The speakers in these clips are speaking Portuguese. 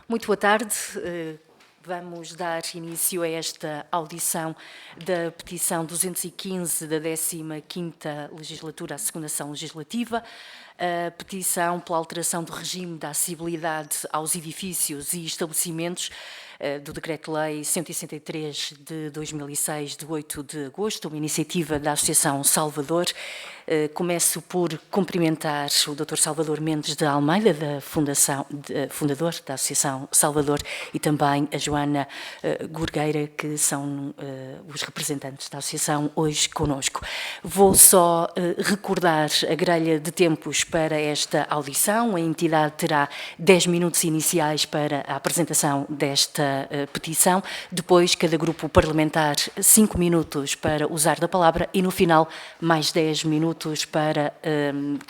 Muito boa tarde. Vamos dar início a esta audição da petição 215 da 15ª legislatura, a segunda sessão legislativa, a petição pela alteração do regime da acessibilidade aos edifícios e estabelecimentos do Decreto-Lei 163 de 2006, de 8 de agosto, uma iniciativa da Associação Salvador. Começo por cumprimentar o Dr. Salvador Mendes de Almeida, fundador da Associação Salvador, e também a Joana Gurgueira, que são os representantes da Associação hoje conosco. Vou só recordar a grelha de tempos para esta audição. A entidade terá 10 minutos iniciais para a apresentação desta petição, depois cada grupo parlamentar 5 minutos para usar da palavra e no final mais 10 minutos para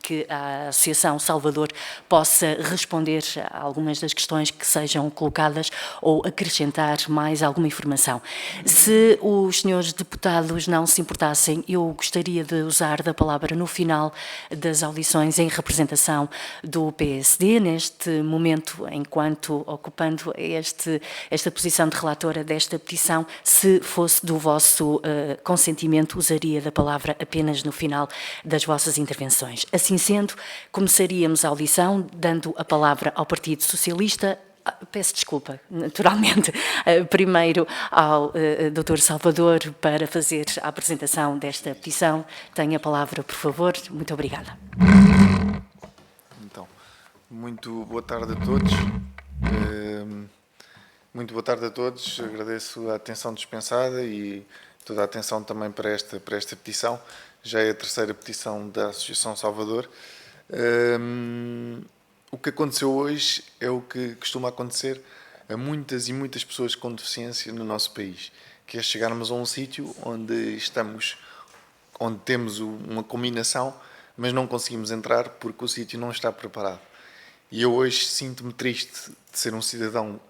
que a Associação Salvador possa responder a algumas das questões que sejam colocadas ou acrescentar mais alguma informação. Se os senhores deputados não se importassem, eu gostaria de usar da palavra no final das audições em representação do PSD, neste momento, enquanto ocupando esta posição de relatora desta petição. Se fosse do vosso consentimento, usaria da palavra apenas no final das vossas intervenções. Assim sendo, começaríamos a audição dando a palavra ao Partido Socialista. Peço desculpa, naturalmente, primeiro ao Dr. Salvador para fazer a apresentação desta petição. Tenha a palavra, por favor. Muito obrigada. Então, muito boa tarde a todos. Muito boa tarde a todos. Agradeço a atenção dispensada e toda a atenção também para esta petição. Já é a terceira petição da Associação Salvador. O que aconteceu hoje é o que costuma acontecer a muitas e muitas pessoas com deficiência no nosso país, que é chegarmos a um sítio onde temos uma combinação, mas não conseguimos entrar porque o sítio não está preparado. E eu hoje sinto-me triste de ser um cidadão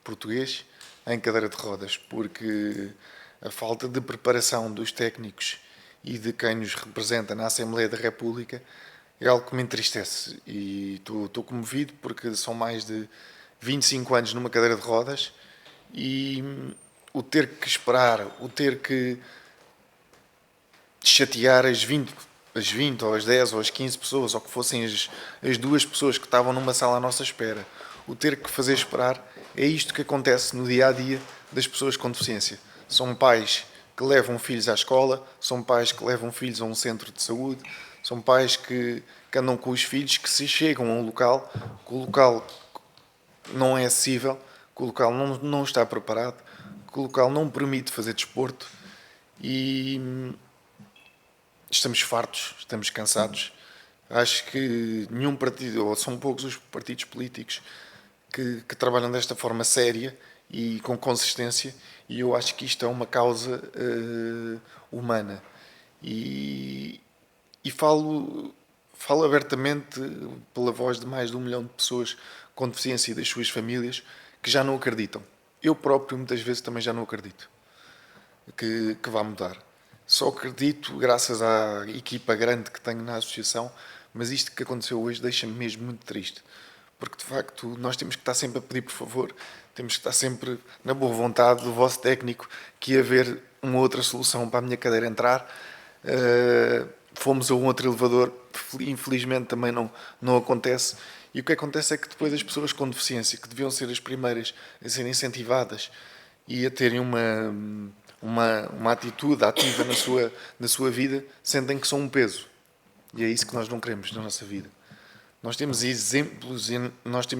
português em cadeira de rodas, porque a falta de preparação dos técnicos e de quem nos representa na Assembleia da República é algo que me entristece. E estou comovido porque são mais de 25 anos numa cadeira de rodas e o ter que esperar, o ter que chatear as 20 ou as 10 ou as 15 pessoas, ou que fossem as duas pessoas que estavam numa sala à nossa espera, o ter que fazer esperar, é isto que acontece no dia-a-dia das pessoas com deficiência. São pais que levam filhos à escola, são pais que levam filhos a um centro de saúde, são pais que andam com os filhos, que se chegam a um local, que o local não é acessível, que o local não está preparado, que o local não permite fazer desporto e estamos fartos, estamos cansados. Acho que nenhum partido, ou são poucos os partidos políticos que trabalham desta forma séria e com consistência, e eu acho que isto é uma causa humana. E falo abertamente pela voz de mais de 1 milhão de pessoas com deficiência e das suas famílias que já não acreditam. Eu próprio muitas vezes também já não acredito que vá mudar. Só acredito graças à equipa grande que tenho na associação, mas isto que aconteceu hoje deixa-me mesmo muito triste. Porque, de facto, nós temos que estar sempre a pedir por favor, temos que estar sempre na boa vontade do vosso técnico que ia haver uma outra solução para a minha cadeira entrar. Fomos a um outro elevador, infelizmente também não acontece. E o que acontece é que depois as pessoas com deficiência, que deviam ser as primeiras a serem incentivadas e a terem uma atitude ativa na sua vida, sentem que são um peso. E é isso que nós não queremos na nossa vida. Nós temos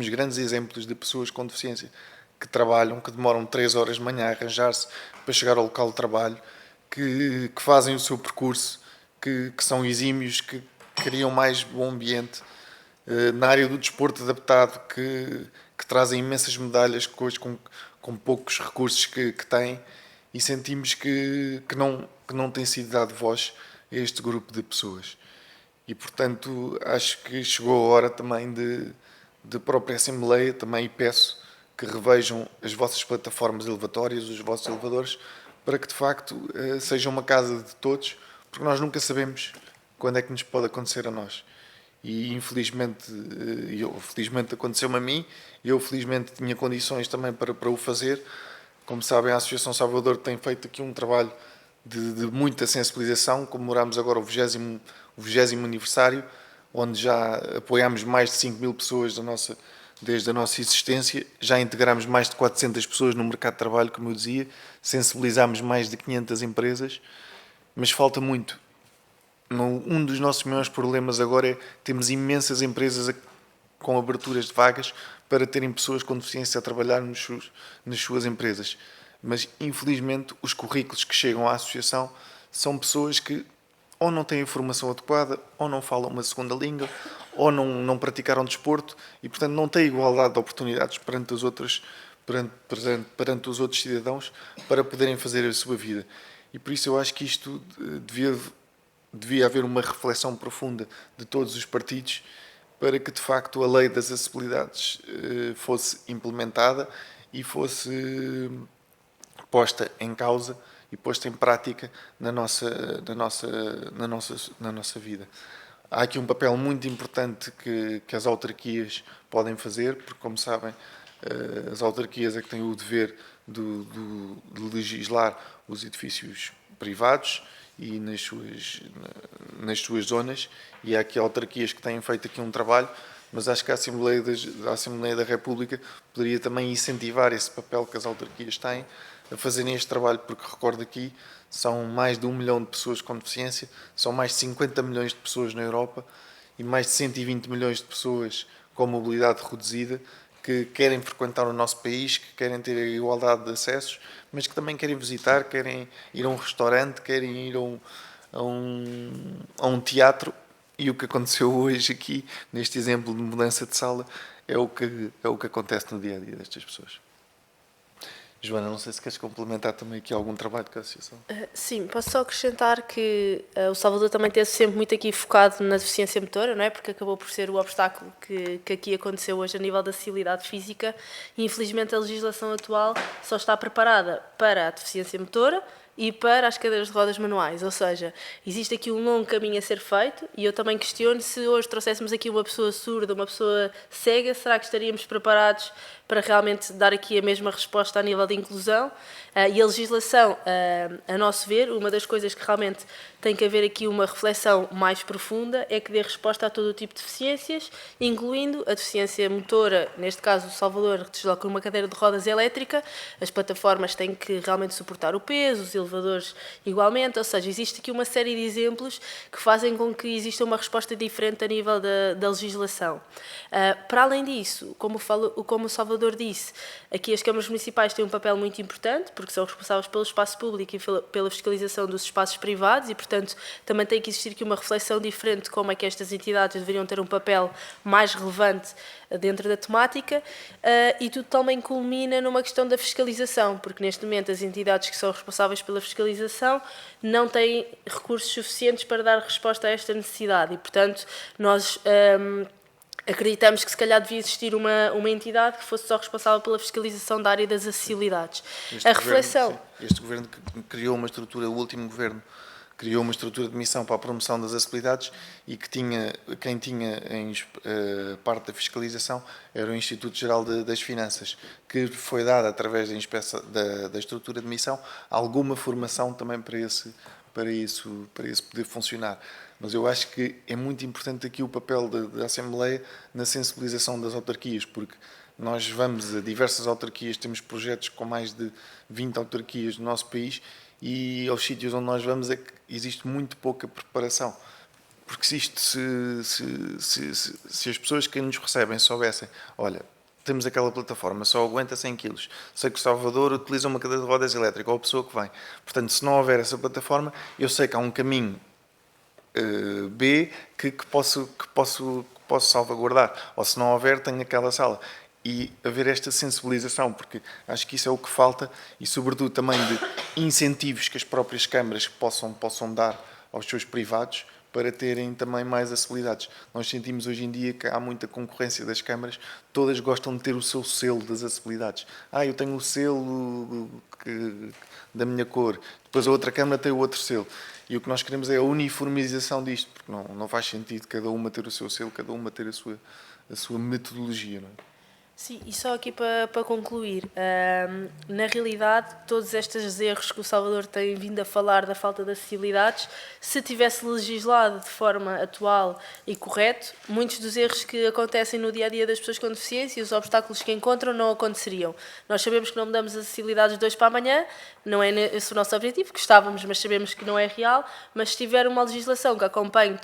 grandes exemplos de pessoas com deficiência que trabalham, que demoram 3 horas de manhã a arranjar-se para chegar ao local de trabalho, que fazem o seu percurso, que são exímios, que criam mais bom ambiente na área do desporto adaptado, que trazem imensas medalhas com poucos recursos que têm, e sentimos que não tem sido dado voz a este grupo de pessoas. E, portanto, acho que chegou a hora também de própria Assembleia, também, e peço que revejam as vossas plataformas elevatórias, os vossos elevadores, para que, de facto, seja uma casa de todos, porque nós nunca sabemos quando é que nos pode acontecer a nós. e infelizmente, felizmente aconteceu-me a mim, e eu felizmente tinha condições também para o fazer. Como sabem, a Associação Salvador tem feito aqui um trabalho de muita sensibilização. Comemoramos agora o 20º aniversário, onde já apoiámos mais de 5.000 pessoas desde a nossa existência, já integramos mais de 400 pessoas no mercado de trabalho, como eu dizia, sensibilizámos mais de 500 empresas, mas falta muito. Um dos nossos maiores problemas agora é temos imensas empresas com aberturas de vagas para terem pessoas com deficiência a trabalhar nas suas empresas. Mas, infelizmente, os currículos que chegam à associação são pessoas que ou não têm a formação adequada, ou não falam uma segunda língua, ou não praticaram desporto e, portanto, não têm igualdade de oportunidades perante os outros cidadãos para poderem fazer a sua vida. E por isso eu acho que isto devia haver uma reflexão profunda de todos os partidos para que, de facto, a lei das acessibilidades fosse implementada e fosse posta em causa e posta em prática na nossa vida. Há aqui um papel muito importante que as autarquias podem fazer, porque, como sabem, as autarquias é que têm o dever de legislar os edifícios privados e nas suas zonas, e há aqui autarquias que têm feito aqui um trabalho, mas acho que a Assembleia da República poderia também incentivar esse papel que as autarquias têm a fazerem este trabalho, porque recordo aqui, são mais de 1 milhão de pessoas com deficiência, são mais de 50 milhões de pessoas na Europa e mais de 120 milhões de pessoas com mobilidade reduzida que querem frequentar o nosso país, que querem ter a igualdade de acessos, mas que também querem visitar, querem ir a um restaurante, querem ir a um teatro. E o que aconteceu hoje aqui, neste exemplo de mudança de sala, é o que acontece no dia-a-dia destas pessoas. Joana, não sei se queres complementar também aqui algum trabalho com a associação. Sim, posso só acrescentar que o Salvador também teve sempre muito aqui focado na deficiência motora, não é? Porque acabou por ser o obstáculo que aqui aconteceu hoje a nível da acessibilidade física e infelizmente a legislação atual só está preparada para a deficiência motora e para as cadeiras de rodas manuais, ou seja, existe aqui um longo caminho a ser feito e eu também questiono se hoje trouxéssemos aqui uma pessoa surda, uma pessoa cega, será que estaríamos preparados para realmente dar aqui a mesma resposta a nível de inclusão? E a legislação, a nosso ver, uma das coisas que realmente tem que haver aqui uma reflexão mais profunda é que dê resposta a todo o tipo de deficiências, incluindo a deficiência motora, neste caso o Salvador desloca uma cadeira de rodas elétrica, as plataformas têm que realmente suportar o peso, os elevadores igualmente, ou seja, existe aqui uma série de exemplos que fazem com que exista uma resposta diferente a nível da legislação. Para além disso, como o Salvador disse, aqui as câmaras municipais têm um papel muito importante, porque são responsáveis pelo espaço público e pela fiscalização dos espaços privados e, portanto, também tem que existir aqui uma reflexão diferente de como é que estas entidades deveriam ter um papel mais relevante dentro da temática e tudo também culmina numa questão da fiscalização, porque neste momento as entidades que são responsáveis pela fiscalização não têm recursos suficientes para dar resposta a esta necessidade e, portanto, nós acreditamos que se calhar devia existir uma entidade que fosse só responsável pela fiscalização da área das acessibilidades. Este governo criou uma estrutura, o último governo, criou uma estrutura de missão para a promoção das acessibilidades e que quem tinha em parte da fiscalização era o Instituto Geral das Finanças, que foi dada através da estrutura de missão alguma formação também para isso poder funcionar. Mas eu acho que é muito importante aqui o papel da Assembleia na sensibilização das autarquias, porque nós vamos a diversas autarquias, temos projetos com mais de 20 autarquias no nosso país e aos sítios onde nós vamos é que existe muito pouca preparação. Porque se as pessoas que nos recebem soubessem, olha, temos aquela plataforma, só aguenta 100 kg. Sei que o Salvador utiliza uma cadeira de rodas elétrica, ou a pessoa que vem. Portanto, se não houver essa plataforma, eu sei que há um caminho B que posso salvaguardar. Ou se não houver, tenho aquela sala. E haver esta sensibilização, porque acho que isso é o que falta e, sobretudo, também de incentivos que as próprias câmaras possam dar aos seus privados para terem também mais acessibilidades. Nós sentimos hoje em dia que há muita concorrência das câmaras, todas gostam de ter o seu selo das acessibilidades. Eu tenho o selo da minha cor, depois a outra câmara tem o outro selo. E o que nós queremos é a uniformização disto, porque não faz sentido cada uma ter o seu selo, cada uma ter a sua metodologia. Não é? Sim, e só aqui para concluir, na realidade, todos estes erros que o Salvador tem vindo a falar da falta de acessibilidades, se tivesse legislado de forma atual e correto, muitos dos erros que acontecem no dia-a-dia das pessoas com deficiência e os obstáculos que encontram não aconteceriam. Nós sabemos que não mudamos as acessibilidades de hoje para amanhã, não é esse o nosso objetivo, gostávamos, mas sabemos que não é real, mas se tiver uma legislação que acompanhe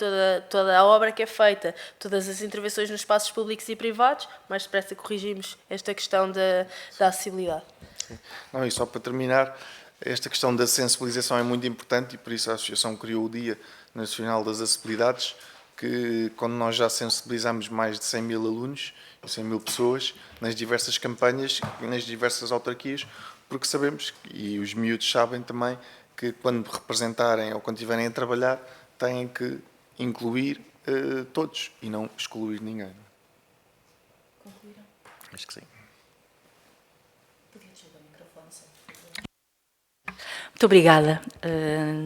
toda a obra que é feita, todas as intervenções nos espaços públicos e privados, mais depressa corrigimos esta questão da acessibilidade. E só para terminar, esta questão da sensibilização é muito importante e por isso a Associação criou o Dia Nacional das Acessibilidades, que quando nós já sensibilizamos mais de 100 mil alunos e 100 mil pessoas nas diversas campanhas e nas diversas autarquias, porque sabemos, e os miúdos sabem também, que quando representarem ou quando estiverem a trabalhar, têm que incluir todos e não excluir ninguém. Acho que sim. Muito obrigada.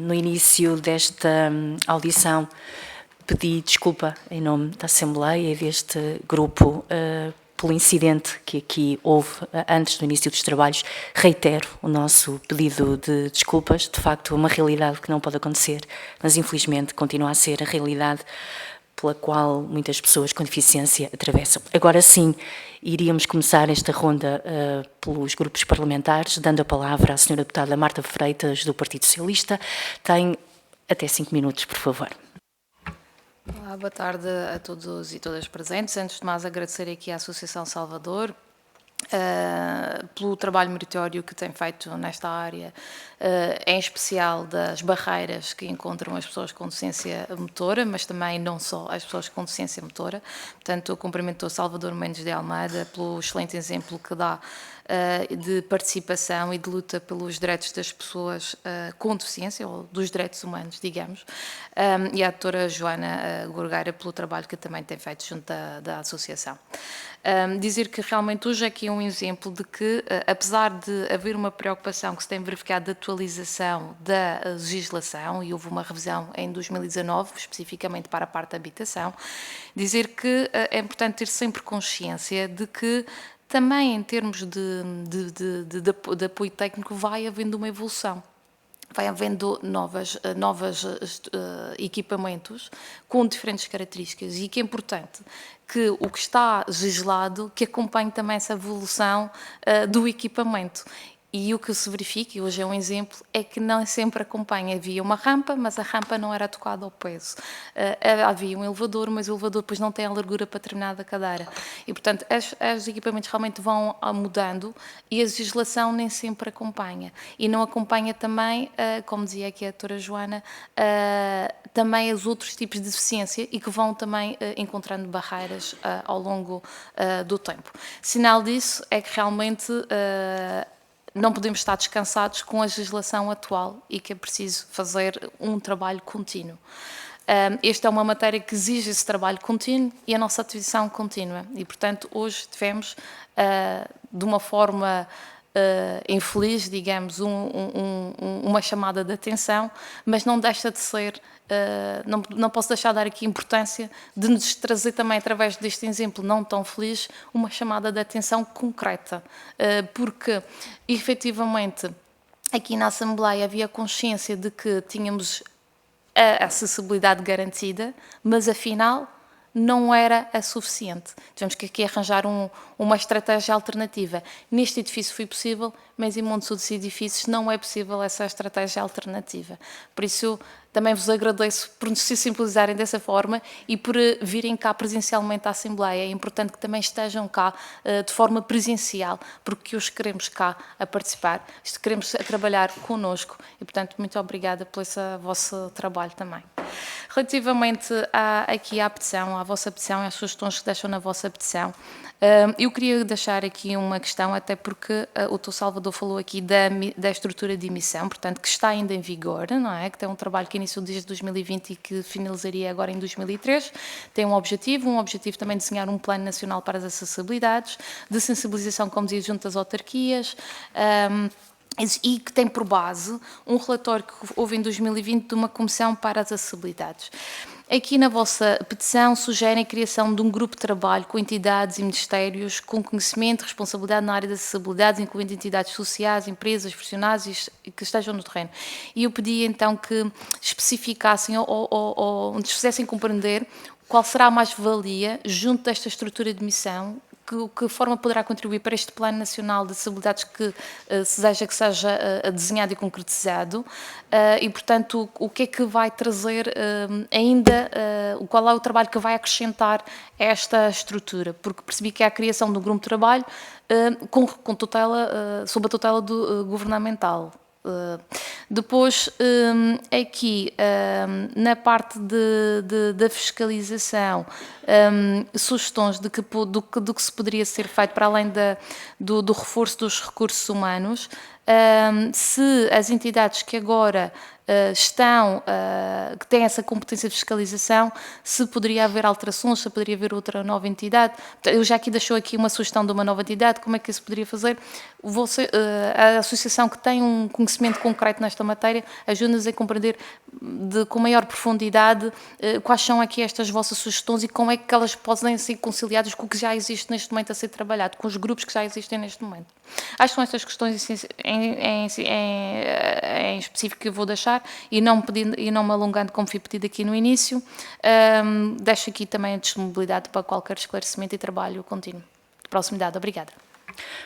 No início desta audição, pedi desculpa em nome da Assembleia e deste grupo pelo incidente que aqui houve antes do início dos trabalhos. Reitero o nosso pedido de desculpas. De facto, é uma realidade que não pode acontecer, mas infelizmente continua a ser a realidade pela qual muitas pessoas com deficiência atravessam. Agora sim, iríamos começar esta ronda pelos grupos parlamentares, dando a palavra à senhora deputada Marta Freitas, do Partido Socialista. Tem até 5 minutos, por favor. Olá, boa tarde a todos e todas presentes. Antes de mais, agradecer aqui à Associação Salvador pelo trabalho meritório que tem feito nesta área, em especial das barreiras que encontram as pessoas com deficiência motora, mas também não só as pessoas com deficiência motora. Portanto, eu cumprimento o Salvador Mendes de Almeida pelo excelente exemplo que dá de participação e de luta pelos direitos das pessoas com deficiência, ou dos direitos humanos, digamos, e à doutora Joana Gorgueira pelo trabalho que também tem feito junto da Associação. Dizer que realmente hoje aqui é um exemplo de que, apesar de haver uma preocupação que se tem verificado de atualização da legislação, e houve uma revisão em 2019, especificamente para a parte da habitação, dizer que é importante ter sempre consciência de que também em termos de apoio técnico vai havendo uma evolução. Vai havendo novos equipamentos com diferentes características e que é importante que o que está legislado que acompanhe também essa evolução do equipamento. E o que se verifica, e hoje é um exemplo, é que não sempre acompanha. Havia uma rampa, mas a rampa não era adequada ao peso. Havia um elevador, mas o elevador depois não tem a largura para determinada cadeira. E, portanto, os equipamentos realmente vão mudando e a legislação nem sempre acompanha. E não acompanha também, como dizia aqui a doutora Joana, também os outros tipos de deficiência e que vão também encontrando barreiras ao longo do tempo. Sinal disso é que realmente não podemos estar descansados com a legislação atual e que é preciso fazer um trabalho contínuo. Esta é uma matéria que exige esse trabalho contínuo e a nossa atuação contínua. E, portanto, hoje tivemos, de uma forma infeliz, digamos, uma chamada de atenção, mas não deixa de ser, não posso deixar de dar aqui importância de nos trazer também, através deste exemplo não tão feliz, uma chamada de atenção concreta, porque, efetivamente, aqui na Assembleia havia consciência de que tínhamos a acessibilidade garantida, mas, afinal, não era a suficiente. Tivemos que aqui arranjar uma estratégia alternativa. Neste edifício foi possível, mas em muitos outros edifícios não é possível essa estratégia alternativa. Por isso, também vos agradeço por nos sensibilizarem dessa forma e por virem cá presencialmente à Assembleia. É importante que também estejam cá de forma presencial, porque os queremos cá a participar, queremos a trabalhar connosco e, portanto, muito obrigada pelo esse vosso trabalho também. Relativamente aqui à petição, à vossa petição e às sugestões que deixam na vossa petição, eu queria deixar aqui uma questão, até porque o Dr. Salvador falou aqui da estrutura de emissão, portanto, que está ainda em vigor, não é? Que tem um trabalho que iniciou desde 2020 e que finalizaria agora em 2003. Tem um objetivo também de desenhar um plano nacional para as acessibilidades, de sensibilização, como dizia, junto às autarquias, e que tem por base um relatório que houve em 2020 de uma comissão para as acessibilidades. Aqui na vossa petição sugerem a criação de um grupo de trabalho com entidades e ministérios com conhecimento e responsabilidade na área das acessibilidades, incluindo entidades sociais, empresas, profissionais e que estejam no terreno. E eu pedi então que especificassem ou nos fizessem compreender qual será a mais-valia junto desta estrutura de missão, que forma poderá contribuir para este Plano Nacional de Acessibilidades que se deseja que seja desenhado e concretizado, e, portanto, o que é que vai trazer ainda, qual é o trabalho que vai acrescentar a esta estrutura, porque percebi que há a criação de um grupo de trabalho com tutela, sob a tutela governamental. Depois, aqui, na parte da fiscalização, sugestões do que se poderia ser feito para além do reforço dos recursos humanos, se as entidades que agora que têm essa competência de fiscalização, se poderia haver alterações, se poderia haver outra nova entidade. Eu já aqui deixou aqui uma sugestão de uma nova entidade, como é que isso poderia fazer? A associação que tem um conhecimento concreto nesta matéria ajuda-nos a compreender com maior profundidade quais são aqui estas vossas sugestões e como é que elas podem ser conciliadas com o que já existe neste momento a ser trabalhado, com os grupos que já existem neste momento. Acho que são estas questões em específico que eu vou deixar e não me alongando como foi pedido aqui no início, deixo aqui também a disponibilidade para qualquer esclarecimento e trabalho contínuo de proximidade. Obrigada.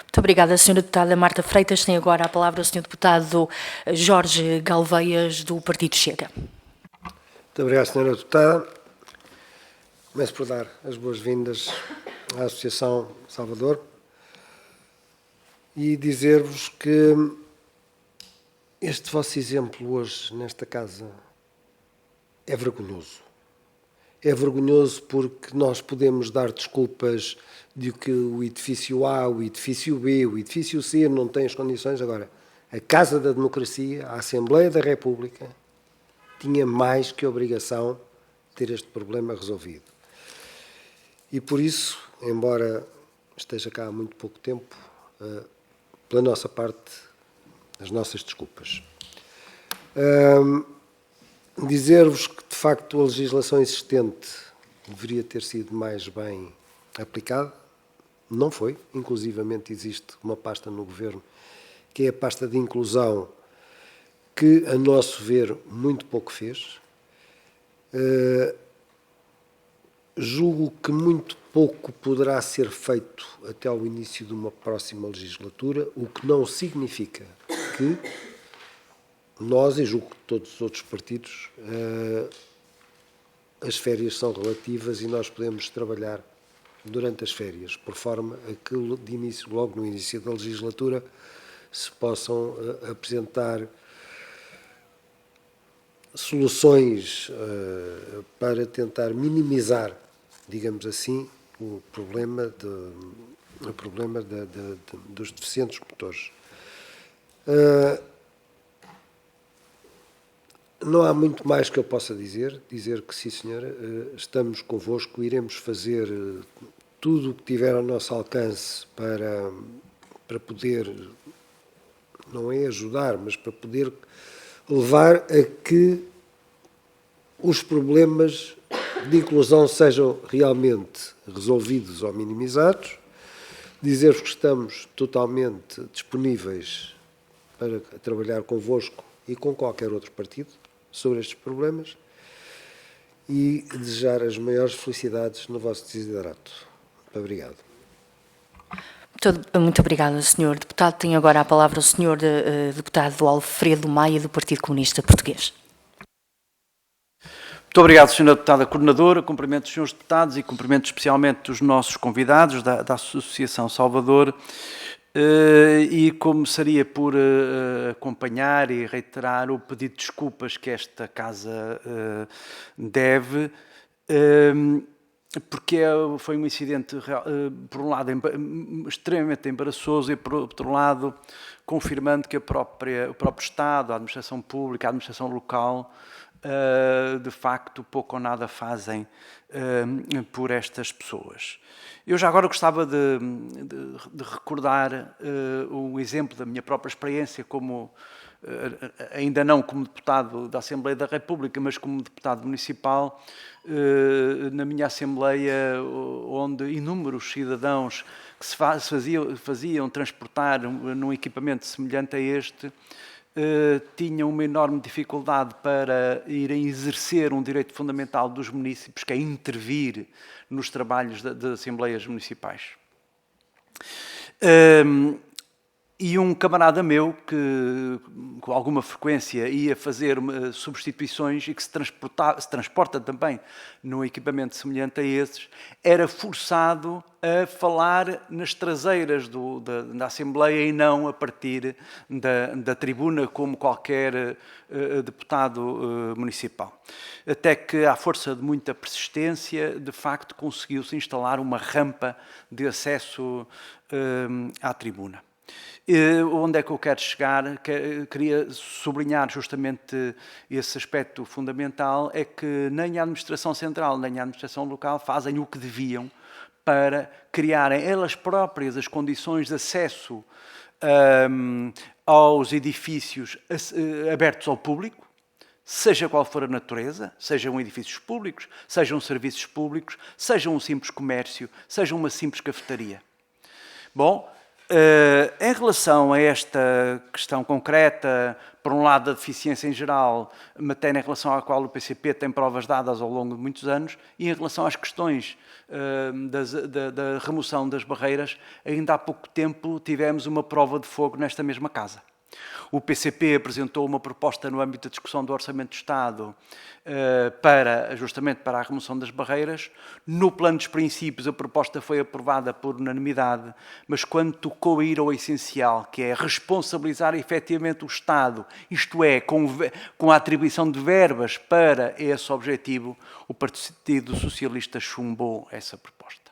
Muito obrigada, Sra. Deputada Marta Freitas. Tem agora a palavra o Sr. Deputado Jorge Galveias, do Partido Chega. Muito obrigado, Sra. Deputada. Começo por dar as boas-vindas à Associação Salvador e dizer-vos que este vosso exemplo hoje nesta casa é vergonhoso. É vergonhoso porque nós podemos dar desculpas de que o edifício A, o edifício B, o edifício C não têm as condições. Agora, a Casa da Democracia, a Assembleia da República, tinha mais que a obrigação de ter este problema resolvido. E por isso, embora esteja cá há muito pouco tempo, pela nossa parte, as nossas desculpas. Dizer-vos que, de facto, a legislação existente deveria ter sido mais bem aplicada. Não foi. Inclusivamente existe uma pasta no Governo, que é a pasta de inclusão, que, a nosso ver, muito pouco fez. Julgo que muito pouco poderá ser feito até ao início de uma próxima legislatura, o que não significa que nós, e julgo que todos os outros partidos, as férias são relativas e nós podemos trabalhar durante as férias, por forma a que logo no início da legislatura se possam apresentar soluções para tentar minimizar, digamos assim, o problema dos deficientes motores. Não há muito mais que eu possa dizer que sim, senhora, estamos convosco, iremos fazer tudo o que tiver ao nosso alcance para poder, não é ajudar, mas para poder levar a que os problemas de inclusão sejam realmente resolvidos ou minimizados. Dizer-vos que estamos totalmente disponíveis para trabalhar convosco e com qualquer outro partido sobre estes problemas e desejar as maiores felicidades no vosso desiderato. Muito obrigado. Muito obrigada, Sr. Deputado. Tem agora a palavra o Sr. Deputado Alfredo Maia, do Partido Comunista Português. Muito obrigado, Sra. Deputada Coordenadora. Cumprimento os Srs. Deputados e cumprimento especialmente os nossos convidados da Associação Salvador. E começaria por acompanhar e reiterar o pedido de desculpas que esta Casa deve, porque foi um incidente, por um lado, extremamente embaraçoso e, por outro lado, confirmando que o próprio Estado, a administração pública, a administração local, de facto, pouco ou nada fazem por estas pessoas. Eu já agora gostava de recordar um exemplo da minha própria experiência como, ainda não como deputado da Assembleia da República, mas como deputado municipal, na minha Assembleia, onde inúmeros cidadãos que se faziam transportar num equipamento semelhante a este, tinham uma enorme dificuldade para irem exercer um direito fundamental dos municípios, que é intervir nos trabalhos das Assembleias Municipais. E um camarada meu, que com alguma frequência ia fazer substituições e que se transporta também num equipamento semelhante a esses, era forçado a falar nas traseiras da Assembleia e não a partir da tribuna, como qualquer deputado municipal. Até que, à força de muita persistência, de facto conseguiu-se instalar uma rampa de acesso à tribuna. Onde é que eu quero chegar? Queria sublinhar justamente esse aspecto fundamental, é que nem a administração central nem a administração local fazem o que deviam para criarem elas próprias as condições de acesso aos edifícios abertos ao público, seja qual for a natureza, sejam edifícios públicos, sejam serviços públicos, sejam um simples comércio, seja uma simples cafetaria. Bom, em relação a esta questão concreta, por um lado, da deficiência em geral, matéria em relação à qual o PCP tem provas dadas ao longo de muitos anos, e em relação às questões da remoção das barreiras, ainda há pouco tempo tivemos uma prova de fogo nesta mesma casa. O PCP apresentou uma proposta no âmbito da discussão do Orçamento de Estado justamente para a remoção das barreiras. No plano dos princípios, a proposta foi aprovada por unanimidade, mas quando tocou a ir ao essencial, que é responsabilizar efetivamente o Estado, isto é, com a atribuição de verbas para esse objetivo, o Partido Socialista chumbou essa proposta.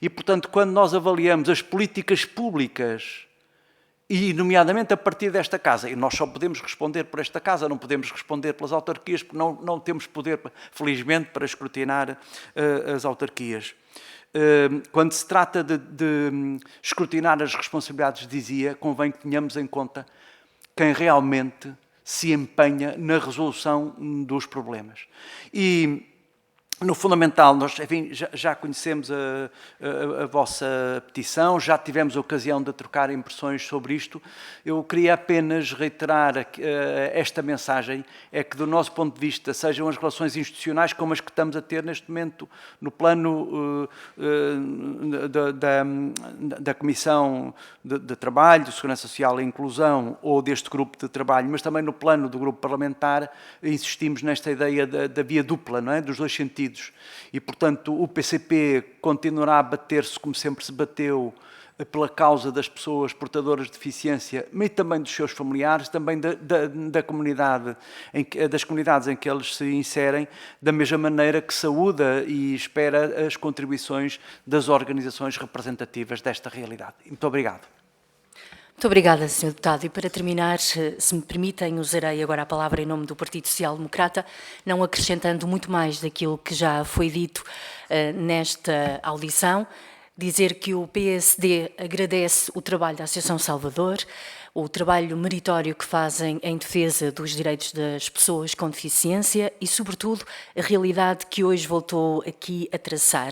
E, portanto, quando nós avaliamos as políticas públicas, e, nomeadamente, a partir desta Casa, e nós só podemos responder por esta Casa, não podemos responder pelas autarquias, porque não temos poder, felizmente, para escrutinar as autarquias. Quando se trata de escrutinar as responsabilidades, dizia, convém que tenhamos em conta quem realmente se empenha na resolução dos problemas. E, no fundamental, nós, enfim, já conhecemos a vossa petição, já tivemos a ocasião de trocar impressões sobre isto. Eu queria apenas reiterar esta mensagem, é que do nosso ponto de vista, sejam as relações institucionais como as que estamos a ter neste momento no plano da Comissão de Trabalho, de Segurança Social e Inclusão ou deste grupo de trabalho, mas também no plano do grupo parlamentar, insistimos nesta ideia da via dupla, não é? Dos dois sentidos. E, portanto, o PCP continuará a bater-se, como sempre se bateu, pela causa das pessoas portadoras de deficiência, mas também dos seus familiares, também da comunidade, das comunidades em que eles se inserem, da mesma maneira que saúda e espera as contribuições das organizações representativas desta realidade. Muito obrigado. Muito obrigada, Sr. Deputado. E para terminar, se me permitem, usarei agora a palavra em nome do Partido Social Democrata, não acrescentando muito mais daquilo que já foi dito nesta audição, dizer que o PSD agradece o trabalho da Associação Salvador, o trabalho meritório que fazem em defesa dos direitos das pessoas com deficiência e, sobretudo, a realidade que hoje voltou aqui a traçar.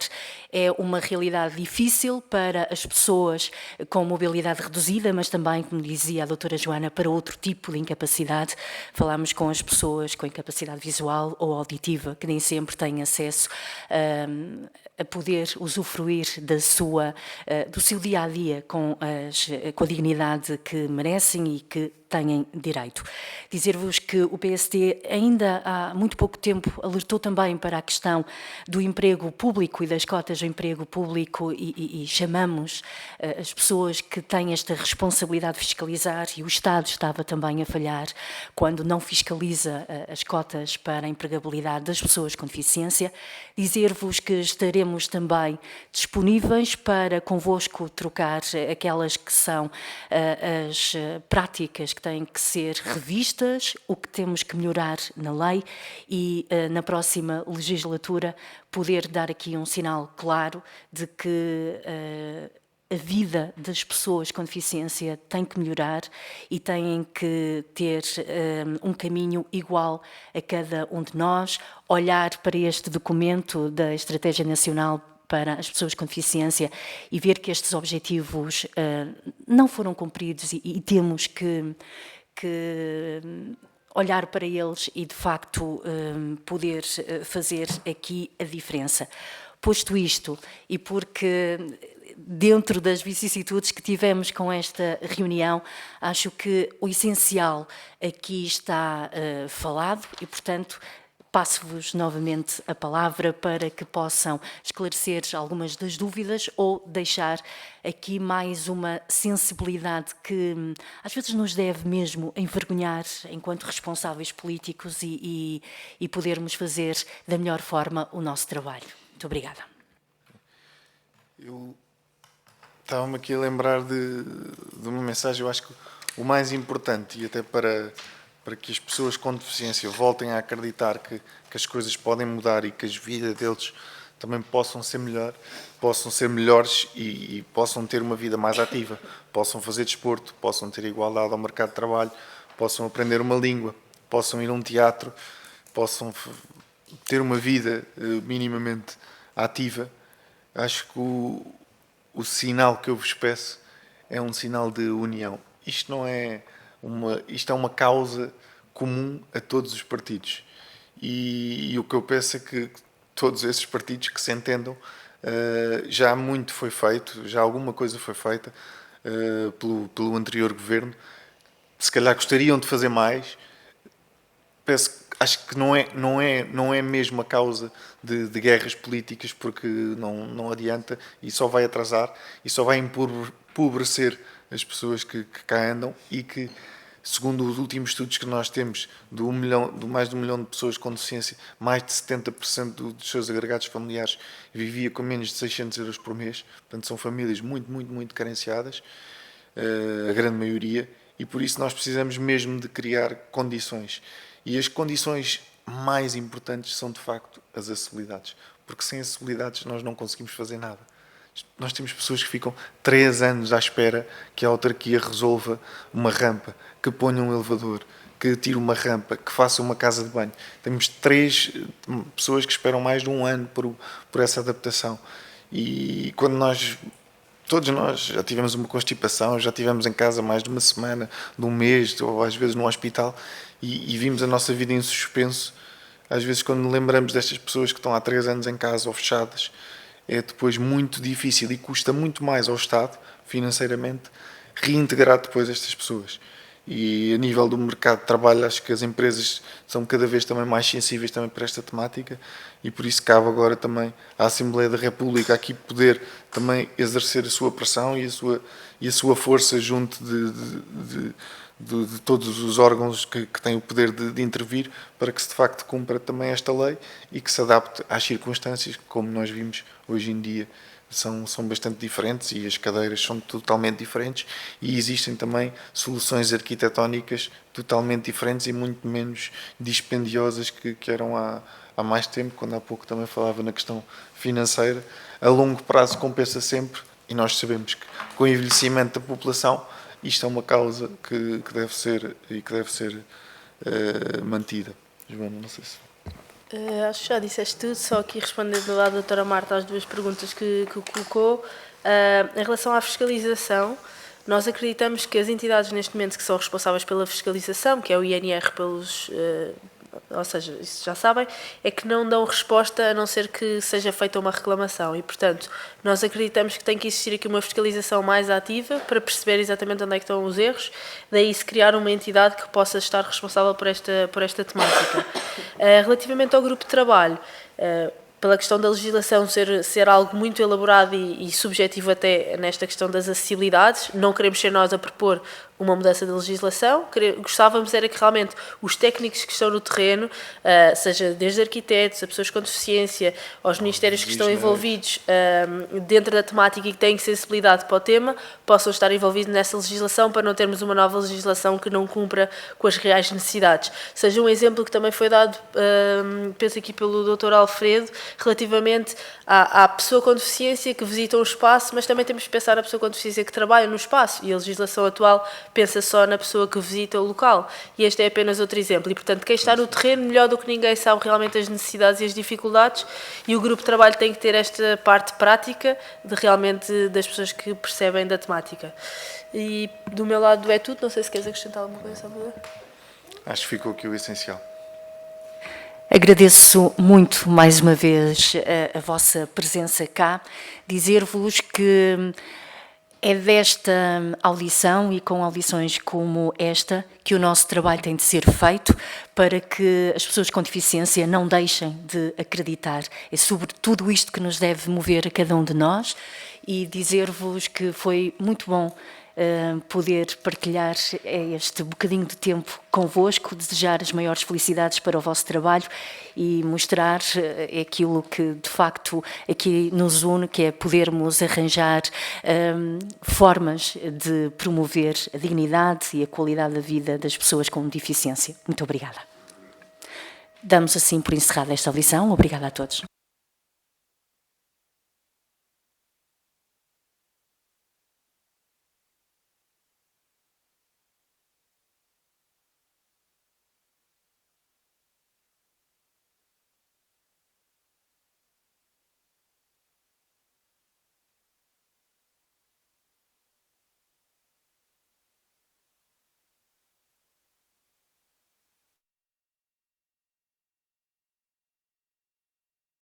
É uma realidade difícil para as pessoas com mobilidade reduzida, mas também, como dizia a doutora Joana, para outro tipo de incapacidade. Falámos com as pessoas com incapacidade visual ou auditiva, que nem sempre têm acesso a poder usufruir do seu dia-a-dia com a dignidade que merecem e que têm direito. Dizer-vos que o PSD ainda há muito pouco tempo alertou também para a questão do emprego público e das cotas de emprego público e chamamos as pessoas que têm esta responsabilidade de fiscalizar, e o Estado estava também a falhar quando não fiscaliza as cotas para a empregabilidade das pessoas com deficiência. Dizer-vos que estaremos também disponíveis para convosco trocar aquelas que são as práticas que têm que ser revistas, o que temos que melhorar na lei e na próxima legislatura poder dar aqui um sinal claro de que a vida das pessoas com deficiência tem que melhorar e têm que ter um caminho igual a cada um de nós, olhar para este documento da Estratégia Nacional para as pessoas com deficiência e ver que estes objetivos não foram cumpridos e temos que olhar para eles e, de facto, poder fazer aqui a diferença. Posto isto, e porque dentro das vicissitudes que tivemos com esta reunião, acho que o essencial aqui está falado e, portanto, passo-vos novamente a palavra para que possam esclarecer algumas das dúvidas ou deixar aqui mais uma sensibilidade que às vezes nos deve mesmo envergonhar enquanto responsáveis políticos e podermos fazer da melhor forma o nosso trabalho. Muito obrigada. Eu estava-me aqui a lembrar de uma mensagem, eu acho que o mais importante, e até para que as pessoas com deficiência voltem a acreditar que as coisas podem mudar e que as vidas deles também possam ser melhores e possam ter uma vida mais ativa, possam fazer desporto, possam ter igualdade ao mercado de trabalho, possam aprender uma língua, possam ir a um teatro, possam ter uma vida minimamente ativa. Acho que o sinal que eu vos peço é um sinal de união. Isto é uma causa comum a todos os partidos. E o que eu peço é que todos esses partidos que se entendam, já muito foi feito, já alguma coisa foi feita pelo anterior governo. Se calhar gostariam de fazer mais. Acho que não é mesmo a causa de guerras políticas, porque não adianta e só vai atrasar e só vai empobrecer as pessoas que cá andam e que, segundo os últimos estudos que nós temos, de mais de 1 milhão de pessoas com deficiência, mais de 70% dos seus agregados familiares vivia com menos de 600 euros por mês. Portanto, são famílias muito, muito, muito carenciadas, a grande maioria, e por isso nós precisamos mesmo de criar condições. E as condições mais importantes são, de facto, as acessibilidades. Porque sem acessibilidades nós não conseguimos fazer nada. Nós temos pessoas que ficam 3 anos à espera que a autarquia resolva uma rampa, que ponha um elevador, que tire uma rampa, que faça uma casa de banho. Temos 3 pessoas que esperam mais de 1 ano por essa adaptação. E quando todos nós já tivemos uma constipação, já tivemos em casa mais de 1 semana, de 1 mês, ou às vezes no hospital, e vimos a nossa vida em suspenso. Às vezes, quando lembramos destas pessoas que estão há 3 anos em casa ou fechadas, é depois muito difícil e custa muito mais ao Estado, financeiramente, reintegrar depois estas pessoas. E a nível do mercado de trabalho, acho que as empresas são cada vez também mais sensíveis também para esta temática e por isso cabe agora também à Assembleia da República aqui poder também exercer a sua pressão e a sua força junto de todos os órgãos que têm o poder de intervir para que se de facto cumpra também esta lei e que se adapte às circunstâncias que, como nós vimos hoje em dia, são bastante diferentes e as cadeiras são totalmente diferentes e existem também soluções arquitetónicas totalmente diferentes e muito menos dispendiosas que eram há mais tempo, quando há pouco também falava na questão financeira. A longo prazo compensa sempre e nós sabemos que com o envelhecimento da população isto é uma causa que deve ser mantida. Joana, não sei se... Acho que já disseste tudo, só aqui respondendo à doutora Marta às 2 perguntas que colocou. Em relação à fiscalização, nós acreditamos que as entidades neste momento que são responsáveis pela fiscalização, que é o INR ou seja, isso já sabem, é que não dão resposta a não ser que seja feita uma reclamação e, portanto, nós acreditamos que tem que existir aqui uma fiscalização mais ativa para perceber exatamente onde é que estão os erros, daí se criar uma entidade que possa estar responsável por esta temática. Relativamente ao grupo de trabalho, pela questão da legislação ser algo muito elaborado e subjetivo até nesta questão das acessibilidades, não queremos ser nós a propor uma mudança da legislação, gostávamos era que realmente os técnicos que estão no terreno, seja desde arquitetos, a pessoas com deficiência, aos ministérios que estão envolvidos dentro da temática e que têm sensibilidade para o tema, possam estar envolvidos nessa legislação para não termos uma nova legislação que não cumpra com as reais necessidades. Seja um exemplo que também foi dado, penso aqui pelo Dr. Alfredo, relativamente à pessoa com deficiência que visita um espaço, mas também temos que pensar na pessoa com deficiência que trabalha no espaço, e a legislação atual pensa só na pessoa que visita o local, e este é apenas outro exemplo, e portanto quem está no terreno melhor do que ninguém sabe realmente as necessidades e as dificuldades, e o grupo de trabalho tem que ter esta parte prática de realmente das pessoas que percebem da temática. E do meu lado é tudo, não sei se queres acrescentar alguma coisa, Salvador? Acho que ficou aqui o essencial. Agradeço muito, mais uma vez, a vossa presença cá. Dizer-vos que é desta audição e com audições como esta que o nosso trabalho tem de ser feito para que as pessoas com deficiência não deixem de acreditar. É sobre tudo isto que nos deve mover a cada um de nós, e dizer-vos que foi muito bom poder partilhar este bocadinho de tempo convosco, desejar as maiores felicidades para o vosso trabalho e mostrar aquilo que de facto aqui nos une, que é podermos arranjar formas de promover a dignidade e a qualidade da vida das pessoas com deficiência. Muito obrigada. Damos assim por encerrada esta audição. Obrigada a todos.